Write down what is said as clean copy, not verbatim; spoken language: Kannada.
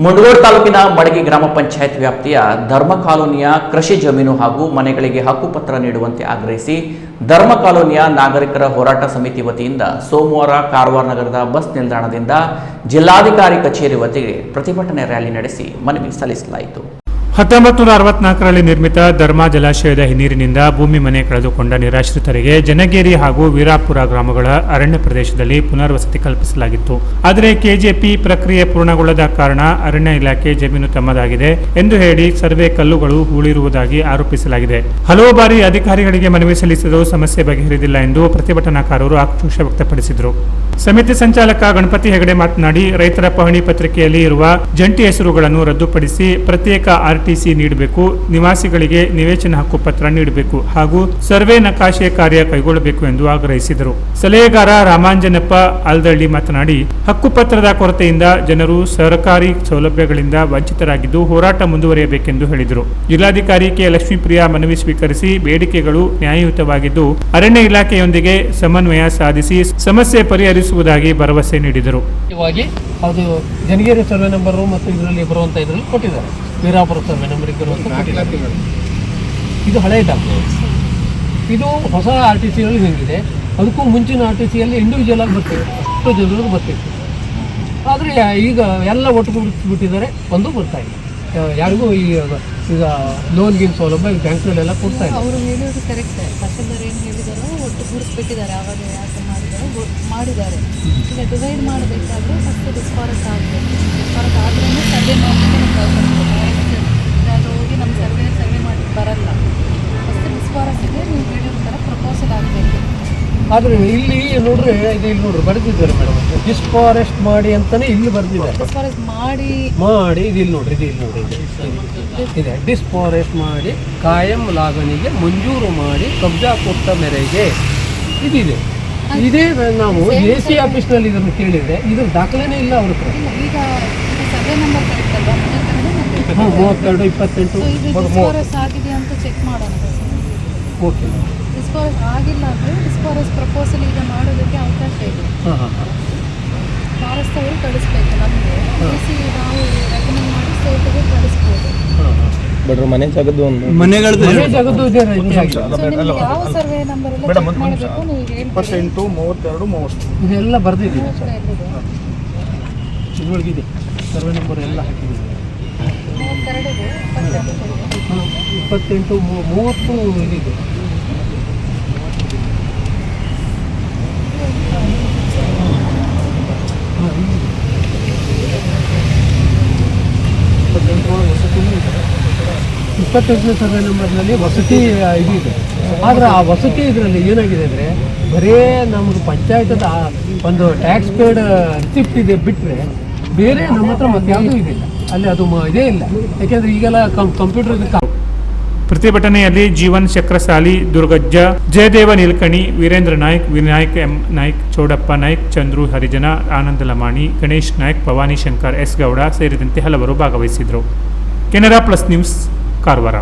ಮುಂಡಗೋಡ ತಾಲೂಕಿನ ಮಡಗಿ ಗ್ರಾಮ ಪಂಚಾಯತ್ ವ್ಯಾಪ್ತಿಯ ಧರ್ಮ ಕಾಲೋನಿಯ ಕೃಷಿ ಜಮೀನು ಹಾಗೂ ಮನೆಗಳಿಗೆ ಹಕ್ಕುಪತ್ರ ನೀಡುವಂತೆ ಆಗ್ರಹಿಸಿ ಧರ್ಮ ಕಾಲೋನಿಯ ನಾಗರಿಕರ ಹೋರಾಟ ಸಮಿತಿ ವತಿಯಿಂದ ಸೋಮವಾರ ಕಾರವಾರ ನಗರದ ಬಸ್ ನಿಲ್ದಾಣದಿಂದ ಜಿಲ್ಲಾಧಿಕಾರಿ ಕಚೇರಿ ವತಿಗೆ ಪ್ರತಿಭಟನೆ ರ್ಯಾಲಿ ನಡೆಸಿ ಮನವಿ ಸಲ್ಲಿಸಲಾಯಿತು. 1964ರಲ್ಲಿ ನಿರ್ಮಿತ ಧರ್ಮ ಜಲಾಶಯದ ಹಿನ್ನೀರಿನಿಂದ ಭೂಮಿ ಮನೆ ಕಳೆದುಕೊಂಡ ನಿರಾಶ್ರಿತರಿಗೆ ಜನಗೇರಿ ಹಾಗೂ ವೀರಾಪುರ ಗ್ರಾಮಗಳ ಅರಣ್ಯ ಪ್ರದೇಶದಲ್ಲಿ ಪುನರ್ವಸತಿ ಕಲ್ಪಿಸಲಾಗಿತ್ತು. ಆದರೆ ಕೆಜೆಪಿ ಪ್ರಕ್ರಿಯೆ ಪೂರ್ಣಗೊಳ್ಳದ ಕಾರಣ ಅರಣ್ಯ ಇಲಾಖೆ ಜಮೀನು ತಮ್ಮದಾಗಿದೆ ಎಂದು ಹೇಳಿ ಸರ್ವೆ ಕಲ್ಲುಗಳು ಹೂಳಿರುವುದಾಗಿ ಆರೋಪಿಸಲಾಗಿದೆ. ಹಲವು ಬಾರಿ ಅಧಿಕಾರಿಗಳಿಗೆ ಮನವಿ ಸಲ್ಲಿಸಿದರೂ ಸಮಸ್ಯೆ ಬಗೆಹರಿದಿಲ್ಲ ಎಂದು ಪ್ರತಿಭಟನಾಕಾರರು ಆಕ್ರೋಶ ವ್ಯಕ್ತಪಡಿಸಿದರು. ಸಮಿತಿ ಸಂಚಾಲಕ ಗಣಪತಿ ಹೆಗಡೆ ಮಾತನಾಡಿ, ರೈತರ ಪಹಣಿ ಪತ್ರಿಕೆಯಲ್ಲಿ ಇರುವ ಜಂಟಿ ಹೆಸರುಗಳನ್ನು ರದ್ದುಪಡಿಸಿ ಪ್ರತ್ಯೇಕ ಆರ್ಟಿಸಿ ನೀಡಬೇಕು, ನಿವಾಸಿಗಳಿಗೆ ನಿವೇಶನ ಹಕ್ಕುಪತ್ರ ನೀಡಬೇಕು ಹಾಗೂ ಸರ್ವೆ ನಕಾಶೆ ಕಾರ್ಯ ಕೈಗೊಳ್ಳಬೇಕು ಎಂದು ಆಗ್ರಹಿಸಿದರು. ಸಲಹೆಗಾರ ರಾಮಾಂಜನಪ್ಪ ಆಲ್ದಳ್ಳಿ ಮಾತನಾಡಿ, ಹಕ್ಕುಪತ್ರದ ಕೊರತೆಯಿಂದ ಜನರು ಸರ್ಕಾರಿ ಸೌಲಭ್ಯಗಳಿಂದ ವಂಚಿತರಾಗಿದ್ದು ಹೋರಾಟ ಮುಂದುವರಿಯಬೇಕೆಂದು ಹೇಳಿದರು. ಜಿಲ್ಲಾಧಿಕಾರಿ ಕೆ ಲಕ್ಷ್ಮೀಪ್ರಿಯಾ ಮನವಿ ಸ್ವೀಕರಿಸಿ ಬೇಡಿಕೆಗಳು ನ್ಯಾಯಯುತವಾಗಿದ್ದು ಅರಣ್ಯ ಇಲಾಖೆಯೊಂದಿಗೆ ಸಮನ್ವಯ ಸಾಧಿಸಿ ಸಮಸ್ಯೆ ಪರಿಹರಿಸುವುದಾಗಿ ಭರವಸೆ ನೀಡಿದರು. ಅದು ಜನಗೇರಿ ಸರ್ವೆ ನಂಬರ್ ಮತ್ತು ಇದರಲ್ಲಿ ಬರುವಂತ ಇದರಲ್ಲಿ ಕೊಟ್ಟಿದ್ದಾರೆ, ವೀರಾಪುರ ಸರ್ವೆ ನಂಬರ್ ಕೊಟ್ಟಿದ್ದಾರೆ. ಇದು ಹಳೆಯ ಡಾಕ್ಯುಮೆಂಟ್ಸ್. ಇದು ಹೊಸ ಆರ್ ಟಿ ಸಿಯಲ್ಲಿ ಹಿಂಗಿದೆ. ಅದಕ್ಕೂ ಮುಂಚಿನ ಆರ್ ಟಿ ಸಿಯಲ್ಲಿ ಇಂಡಿವಿಜುವಲ್ ಆಗಿ ಬರ್ತಿತ್ತು, ಅಷ್ಟು ಜನರು ಬರ್ತಿತ್ತು. ಆದರೆ ಈಗ ಎಲ್ಲ ಒಟ್ಟುಗೂಡಿಸ್ಬಿಟ್ಟಿದ್ದಾರೆ, ಒಂದು ಬರ್ತಾ ಇಲ್ಲ ಯಾರಿಗೂ. ಈಗ ಲೋನ್ಗಿನ ಸೌಲಭ್ಯ ಬ್ಯಾಂಕ್ನಲ್ಲೆಲ್ಲ ಕೊಡ್ತಾ ಇಲ್ಲ. ಅವರು ಹೇಳೋದು ಕರೆಕ್ಟ್. ತಹಶೀಲ್ದಾರ್ ಏನು ಹೇಳಿದಾರೋ ಒಟ್ಟುಗೂಡಿಸ್ಬಿಟ್ಟಿದ್ದಾರೆ, ಆವಾಗ ಯಾಕೆ ಮಾಡಿದ್ದಾರೆ. ಈಗ ಡಿವೈಡ್ ಮಾಡಬೇಕಾದ್ರೆ ಫಸ್ಟ್ ಡಿಸ್ಫಾರೆಸ್ಟ್ ಆಗಬೇಕು. ಡಿಸ್ಫಾರೆಸ್ಟ್ ಆದ್ರೂ ಸರ್ವೆ ಮಾಡಲಿಕ್ಕೆ ನಮ್ಗೆ ಅವಕಾಶ ಹೋಗಿ ನಮ್ಮ ಸರ್ವೆ ಮಾಡಿ ಬರಲ್ಲ. ಫಸ್ಟ್ ಡಿಸ್ಫಾರೆಸ್ಟ್ಗೆ ನೀವು ಹೇಳಿರೋ ಥರ ಪ್ರಪೋಸಲ್ ಆಗಬೇಕು. ಆದರೆ ಇಲ್ಲಿ ನೋಡ್ರಿ, ಇದು ಇಲ್ಲಿ ನೋಡ್ರಿ ಬರೆದಿದ್ದಾರೆ ಮೇಡಮ್, ಡಿಸ್ಫಾರೆಸ್ಟ್ ಮಾಡಿ ಅಂತಾನೆ ಇಲ್ಲಿ ಬರೆದಿದ್ದಾರೆ. ಡಿಸ್ಫಾರೆಸ್ಟ್ ಮಾಡಿ ಇದು ಇಲ್ಲಿ ನೋಡ್ರಿ, ಇದೆ ಡಿಸ್ಫಾರೆಸ್ಟ್ ಮಾಡಿ ಕಾಯಂ ಲಾಗಣಿಗೆ ಮಂಜೂರು ಮಾಡಿ ಕಬ್ಜಾ ಕೊಟ್ಟ ಮೇರೆಗೆ ಇದಿದೆ. ಇದೇ ನಾವು ಎಸಿ ಆಫೀಸ್ನಲ್ಲಿ ಇದನ್ನು ಕೇಳಿದ್ರೆ ಇದ್ರ ದಾಖಲೆನೇ ಇಲ್ಲ ಅವ್ರ ಹತ್ರ. ಈಗ ಸರ್ವೆ ನಂಬರ್ ಕರೆಕ್ಟ್ ಅಲ್ವಾ? 32, 28 ಡಿಸ್ಫಾರೆಸ್ಟ್ ಆಗಿದೆ ಅಂತ ಚೆಕ್ ಮಾಡೋಣ. ಓಕೆ, ಡಿಸ್ಫಾರೆಸ್ಟ್ ಆಗಿಲ್ಲ ಅಂದರೆ ಡಿಸ್ಫಾರೆಸ್ಟ್ ಪ್ರಪೋಸಲ್ ಈಗ ಮಾಡೋದಕ್ಕೆ ಅವಕಾಶ ಇದೆ. ಫಾರೆಸ್ಟ್ ಅವರು ಕಳಿಸ್ಬೇಕು ನಮಗೆ. ನಾವು ರೆಕಮೆಂಡ್ ಮಾಡಿ ಸ್ಟೇಟ್ಗೆ ಕಳಿಸ್ಬೋದು. ಮನೆ ಜಾಗದ್ದು ಯಾವ ಸರ್ವೆ ನಂಬರ್ ಎಲ್ಲ ಚೆಕ್ ಮಾಡಬೇಕು ನೀವು ಹೇಳಿ. 28, 32, 30 ಇದೆಲ್ಲ ಬರ್ದಿದ್ದೀವಿ ಸರ್. ಇದ್ರೊಳಗಿದೆ ಸರ್ವೆ ನಂಬರ್ ಎಲ್ಲ ಹಾಕಿದ್ದೀವಿ. 28, 30 ಇದಿದೆ. ಇಪ್ಪತ್ತೈದನೇ ಸರ್ವೆ ನಂಬರ್ನಲ್ಲಿ ವಸತಿ ಇದಿದೆ. ಆದರೆ ಆ ವಸತಿ ಇದರಲ್ಲಿ ಏನಾಗಿದೆ ಅಂದರೆ ಬರೀ ನಮಗೆ ಪಂಚಾಯತದ ಒಂದು ಟ್ಯಾಕ್ಸ್ ಪೇಡ್ ರಿಸಿಪ್ಟ್ ಇದೆ ಬಿಟ್ಟರೆ ಬೇರೆ ನಮ್ಮ ಹತ್ರ ಮತ್ತೆ ಯಾವುದೂ ಇದಿಲ್ಲ. ಅಲ್ಲಿ ಅದು ಇದೇ ಇಲ್ಲ, ಯಾಕೆಂದರೆ ಈಗೆಲ್ಲ ಕಂಪ್ಯೂಟರ್. ಪ್ರತಿಭಟನೆಯಲ್ಲಿ ಜೀವನ್ ಚಕ್ರಸಾಲಿ, ದುರ್ಗಜ್ಜ, ಜಯದೇವ ನೀಲಕಣಿ, ವೀರೇಂದ್ರ ನಾಯ್ಕ್, ವಿನಾಯಕ್ ಎಂ ನಾಯ್ಕ್, ಚೌಡಪ್ಪ ನಾಯ್ಕ್, ಚಂದ್ರು ಹರಿಜನ, ಆನಂದ ಲಮಾಣಿ, ಗಣೇಶ್ ನಾಯ್ಕ್, ಭವಾನಿ ಶಂಕರ್, ಎಸ್ ಗೌಡ ಸೇರಿದಂತೆ ಹಲವರು ಭಾಗವಹಿಸಿದರು. Canara plus news, Karwar.